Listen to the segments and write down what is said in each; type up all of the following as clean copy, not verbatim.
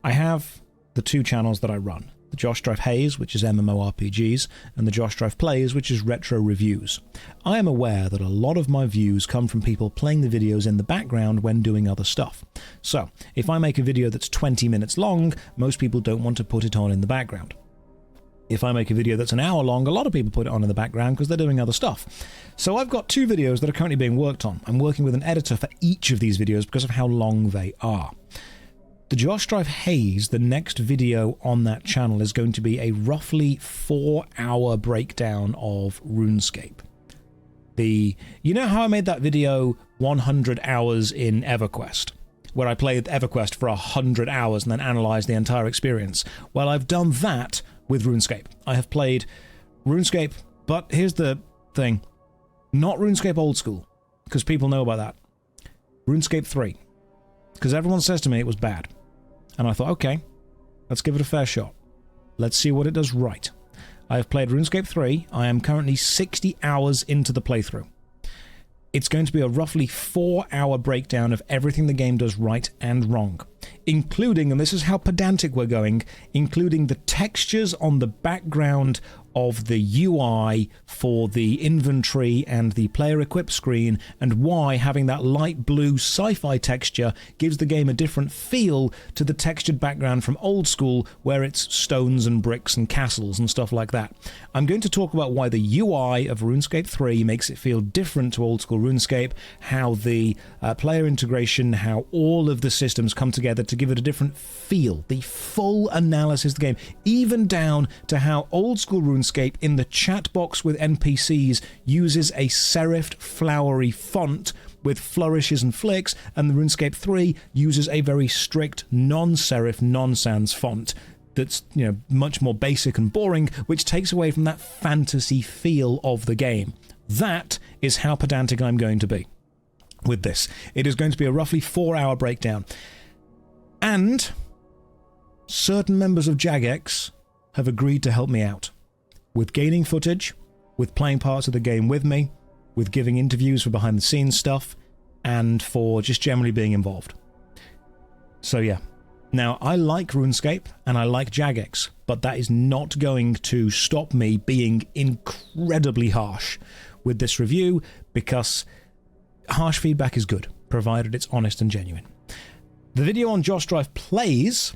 I have the two channels that I run. The Josh Strife Hayes, which is MMORPGs, and the JoshStrifePlays, which is retro reviews. I am aware that a lot of my views come from people playing the videos in the background when doing other stuff. So, if I make a video that's 20 minutes long, most people don't want to put it on in the background. If I make a video that's an hour long, a lot of people put it on in the background because they're doing other stuff. So I've got two videos that are currently being worked on. I'm working with an editor for each of these videos because of how long they are. The Josh Strife Hayes, the next video on that channel, is going to be a roughly 4-hour breakdown of RuneScape. You know how I made that video 100 hours in EverQuest, where I played EverQuest for 100 hours and then analysed the entire experience? Well, I've done that with RuneScape. I have played RuneScape, but here's the thing. Not RuneScape Old School, because people know about that. RuneScape 3, because everyone says to me it was bad. And I thought, okay, let's give it a fair shot. Let's see what it does right. I have played RuneScape 3. I am currently 60 hours into the playthrough. It's going to be a roughly 4-hour breakdown of everything the game does right and wrong, including, and this is how pedantic we're going, including the textures on the background of the UI for the inventory and the player equip screen, and why having that light blue sci-fi texture gives the game a different feel to the textured background from old school, where it's stones and bricks and castles and stuff like that. I'm going to talk about why the UI of RuneScape 3 makes it feel different to old school RuneScape, how the player integration, how all of the systems come together to give it a different feel, the full analysis of the game, even down to how old school RuneScape in the chat box with NPCs uses a serifed flowery font with flourishes and flicks, and the RuneScape 3 uses a very strict non-serif, non-sans font that's, you know, much more basic and boring, which takes away from that fantasy feel of the game. That is how pedantic I'm going to be with this. It is going to be a roughly 4-hour breakdown. And certain members of Jagex have agreed to help me out with gaining footage, with playing parts of the game with me, with giving interviews for behind the scenes stuff, and for just generally being involved. So yeah. Now, I like RuneScape and I like Jagex, but that is not going to stop me being incredibly harsh with this review, because harsh feedback is good, provided it's honest and genuine. The video on JoshStrifePlays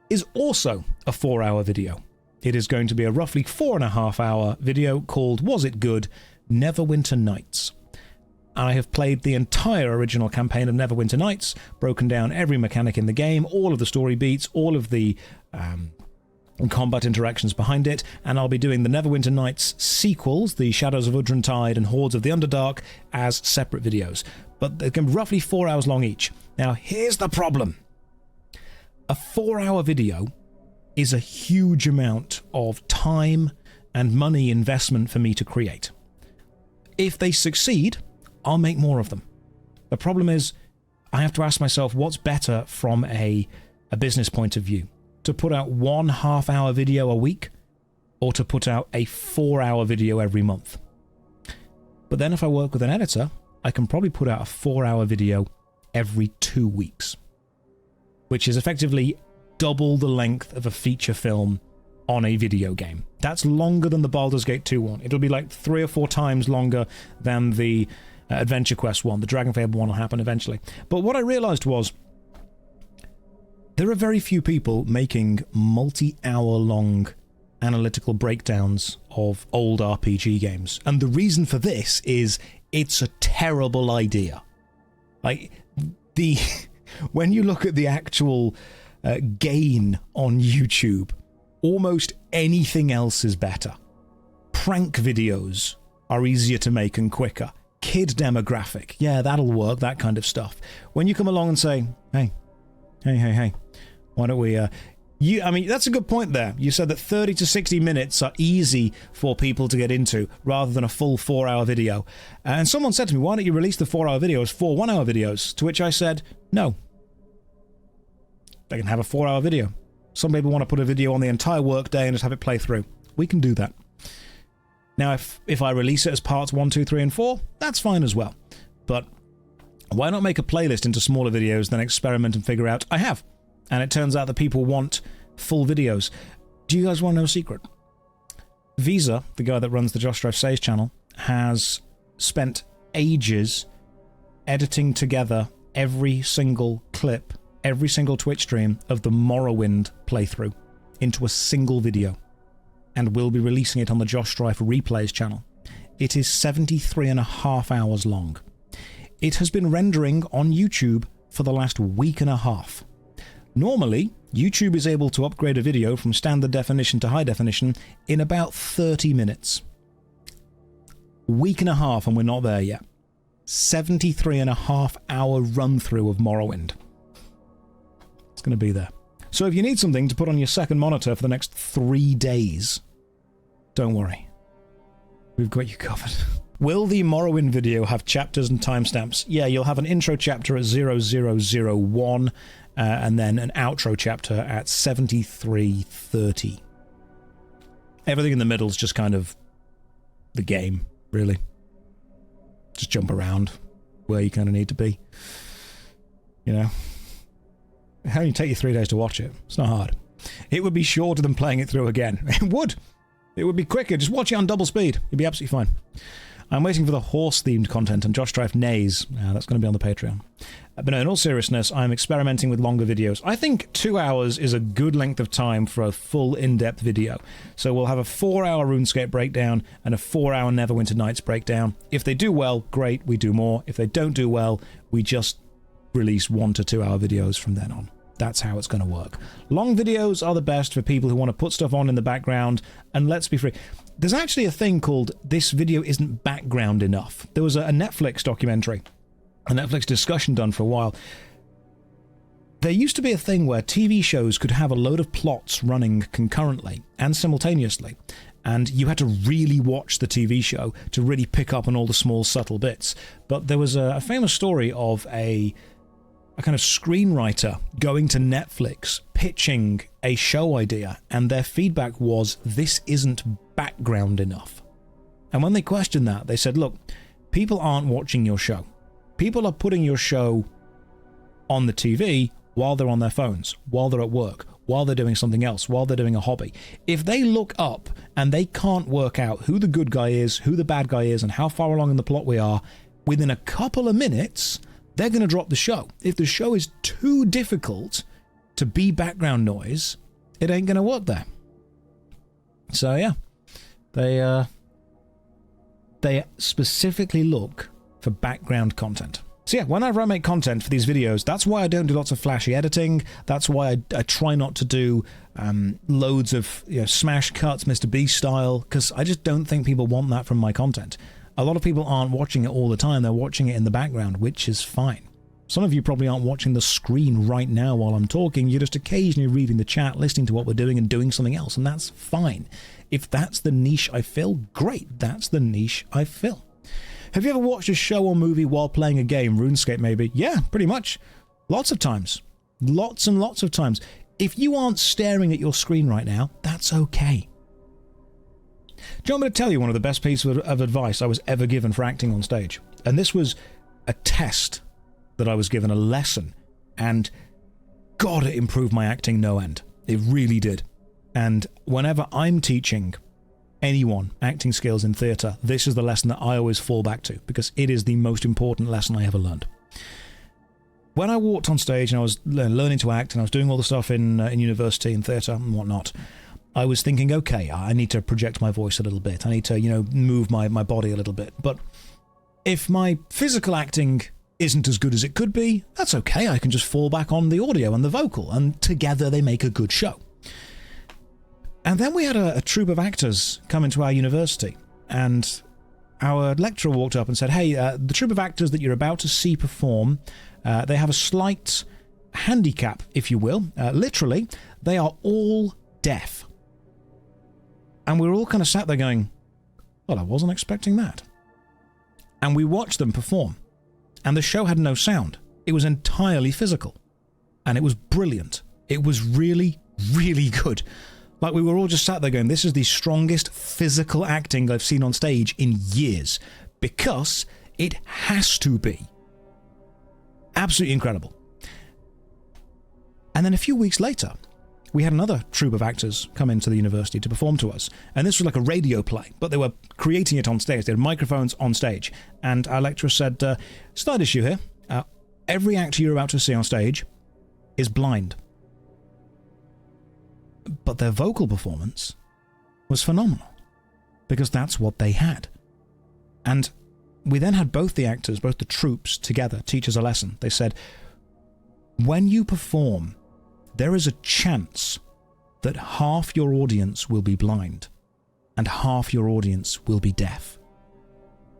is also a 4-hour video. It is going to be a roughly 4.5-hour video called Was It Good? Neverwinter Nights. I have played the entire original campaign of Neverwinter Nights, broken down every mechanic in the game, all of the story beats, all of the combat interactions behind it, and I'll be doing the Neverwinter Nights sequels, the Shadows of Udrantide and Hordes of the Underdark, as separate videos. But they're going to be roughly 4 hours long each. Now, here's the problem. A 4-hour video is a huge amount of time and money investment for me to create. If they succeed, I'll make more of them. The problem is, I have to ask myself what's better from a business point of view. To put out 1 half-hour video a week, or to put out a 4-hour video every month. But then if I work with an editor, I can probably put out a 4-hour video every 2 weeks, which is effectively double the length of a feature film on a video game. That's longer than the Baldur's Gate 2 one. It'll be like 3 or 4 times longer than the Adventure Quest one. The Dragon Fable one will happen eventually. But what I realized was, there are very few people making multi-hour long analytical breakdowns of old RPG games. And the reason for this is it's a terrible idea. Like, when you look at the actual gain on YouTube, almost anything else is better. Prank videos are easier to make and quicker. Kid demographic, yeah, that'll work, that kind of stuff. When you come along and say, hey, why don't we, I mean, that's a good point there. You said that 30 to 60 minutes are easy for people to get into, rather than a full 4-hour video. And someone said to me, why don't you release the 4-hour videos, 4 1-hour videos? To which I said, no. They can have a 4-hour video. Some people want to put a video on the entire workday and just have it play through. We can do that. Now, if I release it as parts 1, 2, 3, and 4, that's fine as well. But why not make a playlist into smaller videos, then experiment and figure out? I have. And it turns out that people want full videos. Do you guys want to know a secret? Visa, the guy that runs the Josh Strife Says channel, has spent ages editing together every single clip, every single Twitch stream of the Morrowind playthrough into a single video, and will be releasing it on the JoshStrifeReplays channel. It is 73.5 hours long. It has been rendering on YouTube for the last week and a half. Normally, YouTube is able to upgrade a video from standard definition to high definition in about 30 minutes. Week and a half and we're not there yet. 73.5 hour run through of Morrowind. It's going to be there. So if you need something to put on your second monitor for the next 3 days, don't worry. We've got you covered. Will the Morrowind video have chapters and timestamps? Yeah, you'll have an intro chapter at 0001, and then an outro chapter at 7330. Everything in the middle is just kind of the game, really. Just jump around where you kind of need to be. You know? It only take you 3 days to watch it. It's not hard. It would be shorter than playing it through again. It would. It would be quicker. Just watch it on double speed. You'd be absolutely fine. I'm waiting for the horse-themed content on Josh Strife Neighs. That's going to be on the Patreon. But no, in all seriousness, I'm experimenting with longer videos. I think 2 hours is a good length of time for a full in-depth video. So we'll have a 4-hour RuneScape breakdown and a 4-hour Neverwinter Nights breakdown. If they do well, great, we do more. If they don't do well, we just release 1 to 2 hour videos from then on. That's how it's going to work. Long videos are the best for people who want to put stuff on in the background, and let's be free. There's actually a thing called "this video isn't background enough." There was a Netflix documentary, a Netflix discussion done for a while. There used to be a thing where TV shows could have a load of plots running concurrently and simultaneously, and you had to really watch the TV show to really pick up on all the small subtle bits. But there was a famous story of a kind of screenwriter going to Netflix, pitching a show idea, and their feedback was, this isn't background enough. And when they questioned that, they said, look, people aren't watching your show. People are putting your show on the TV while they're on their phones, while they're at work, while they're doing something else, while they're doing a hobby. If they look up and they can't work out who the good guy is, who the bad guy is, and how far along in the plot we are, within a couple of minutes, they're going to drop the show. If the show is too difficult to be background noise, it ain't going to work there. So yeah, they specifically look for background content. So yeah, whenever I make content for these videos, that's why I don't do lots of flashy editing. That's why I try not to do loads of smash cuts, Mr. Beast style, because I just don't think people want that from my content. A lot of people aren't watching it all the time. They're watching it in the background, which is fine. Some of you probably aren't watching the screen right now while I'm talking. You're just occasionally reading the chat, listening to what we're doing and doing something else, and that's fine. If that's the niche I fill, great. That's the niche I fill. Have you ever watched a show or movie while playing a game? RuneScape, maybe? Yeah, pretty much. Lots of times. Lots and lots of times. If you aren't staring at your screen right now, that's okay. Do you want me to tell you one of the best pieces of advice I was ever given for acting on stage? And this was a test that I was given, a lesson, and God, it improved my acting no end. It really did. And whenever I'm teaching anyone acting skills in theatre, this is the lesson that I always fall back to, because it is the most important lesson I ever learned. When I walked on stage and I was learning to act, and I was doing all the stuff in university and theatre and whatnot, I was thinking, okay, I need to project my voice a little bit. I need to, move my body a little bit. But if my physical acting isn't as good as it could be, that's okay. I can just fall back on the audio and the vocal, and together they make a good show. And then we had a troupe of actors come into our university, and our lecturer walked up and said, hey, the troupe of actors that you're about to see perform, they have a slight handicap, if you will. Literally, they are all deaf. And we were all kind of sat there going, well, I wasn't expecting that. And we watched them perform. And the show had no sound. It was entirely physical. And it was brilliant. It was really, really good. Like, we were all just sat there going, this is the strongest physical acting I've seen on stage in years. Because it has to be. Absolutely incredible. And then a few weeks later, we had another troupe of actors come into the university to perform to us. And this was like a radio play, but they were creating it on stage. They had microphones on stage. And our lecturer said, slight issue here. Every actor you're about to see on stage is blind. But their vocal performance was phenomenal, because that's what they had. And we then had both the actors, both the troops together, teach us a lesson. They said, when you perform, there is a chance that half your audience will be blind and half your audience will be deaf.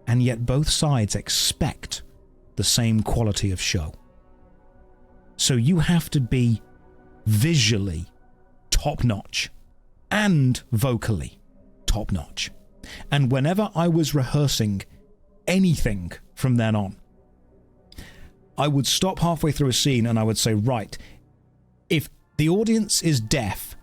And yet both sides expect the same quality of show. So you have to be visually top-notch and vocally top-notch. And whenever I was rehearsing anything from then on, I would stop halfway through a scene and I would say, right, if the audience is deaf,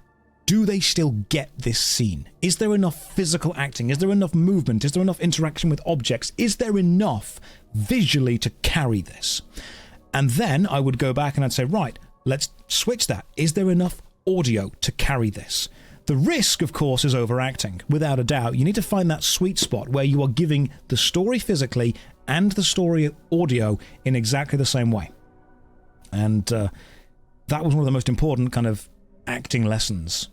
do they still get this scene? Is there enough physical acting? Is there enough movement? Is there enough interaction with objects? Is there enough visually to carry this? And then I would go back and I'd say, right, let's switch that. Is there enough audio to carry this? The risk, of course, is overacting, without a doubt. You need to find that sweet spot where you are giving the story physically and the story audio in exactly the same way. And that was one of the most important kind of acting lessons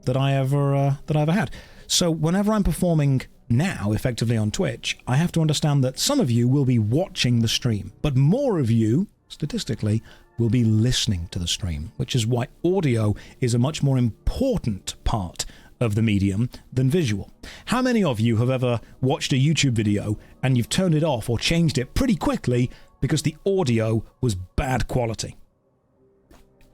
that I ever had. So whenever I'm performing now, effectively on Twitch, I have to understand that some of you will be watching the stream, but more of you, statistically, will be listening to the stream, which is why audio is a much more important part of the medium than visual. How many of you have ever watched a YouTube video and you've turned it off or changed it pretty quickly because the audio was bad quality?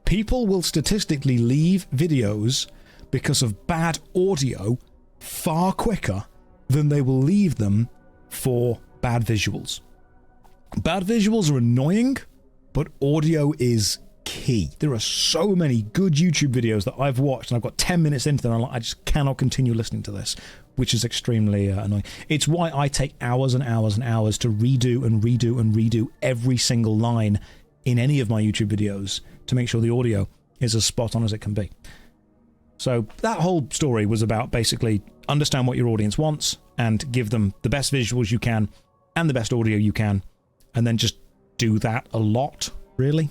People will statistically leave videos because of bad audio far quicker than they will leave them for bad visuals. Bad visuals are annoying, but audio is key. There are so many good YouTube videos that I've watched, and I've got 10 minutes into them, and I just cannot continue listening to this, which is extremely annoying. It's why I take hours and hours and hours to redo and redo and redo every single line in any of my YouTube videos to make sure the audio is as spot on as it can be. So that whole story was about basically understand what your audience wants and give them the best visuals you can and the best audio you can, and then just do that a lot, really.